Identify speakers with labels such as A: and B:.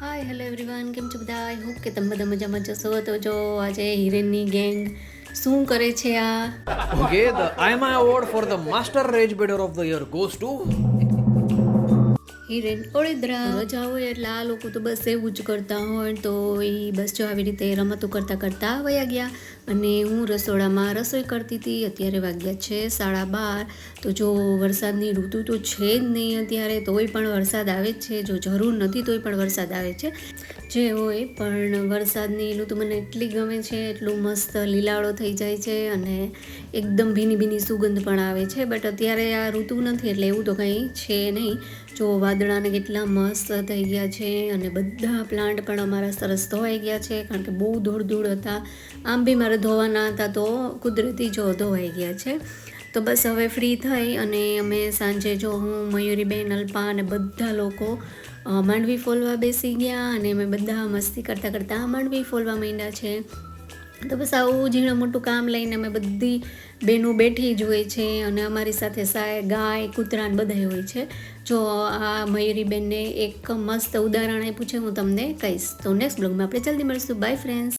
A: Hi hello everyone, કેમ છો બધા? આઈ હોપ કે તમે બધા મજામાં જશો. તો જો આજે હિરેનની ગેંગ શું કરે છે આ?
B: Okay, the IMI award for the Master Rage Baiter of the Year goes to
A: Hiren ઓળેદરા. રજા હોય એટલે આ લોકો તો બસ એવું જ કરતા હોય, તો એ બસ જો આવી રીતે રમતો કરતાં કરતાં વયા ગયા અને હું રસોડામાં રસોઈ કરતી હતી. અત્યારે વાગ્યા છે 12:30. તો જો વરસાદની ઋતુ તો છે જ નહીં અત્યારે, તોય પણ વરસાદ આવે જ છે. જો જરૂર નથી તોય પણ વરસાદ આવે છે. જે હોય પણ વરસાદની ઋતુ મને એટલી ગમે છે, એટલું મસ્ત લીલાળો થઈ જાય છે અને એકદમ ભીની ભીની સુગંધ પણ આવે છે. બટ અત્યારે આ ઋતુ નથી એટલે એવું તો કંઈ છે નહીં. જો વાદળાને કેટલા મસ્ત થઈ ગયા છે અને બધા પ્લાન્ટ પણ અમારા સરસ ધોવાઈ ગયા છે, કારણ કે બહુ ધૂળ હતા. આમ બી મારે ધોવાના હતા તો કુદરતી જો ધોવાઈ ગયા છે. તો બસ હવે ફ્રી થઈ અને અમે સાંજે જો હું, મયુરીબેન, અલ્પા અને બધા લોકો માંડવી ફોલવા બેસી ગયા અને અમે બધા મસ્તી કરતાં કરતાં માંડવી ફોલવા માંડ્યા છે. તો બસ આવું ઝીણું મોટું કામ લઈને અમે બધી બહેનો બેઠી જ હોય છે અને અમારી સાથે ગાય, કૂતરાને બધાય હોય છે. જો આ મયુરીબેનને એક મસ્ત ઉદાહરણ આપ્યું છે, હું તમને કહીશ. તો નેક્સ્ટ બ્લોગમાં આપણે જલ્દી મળીશું. By friends.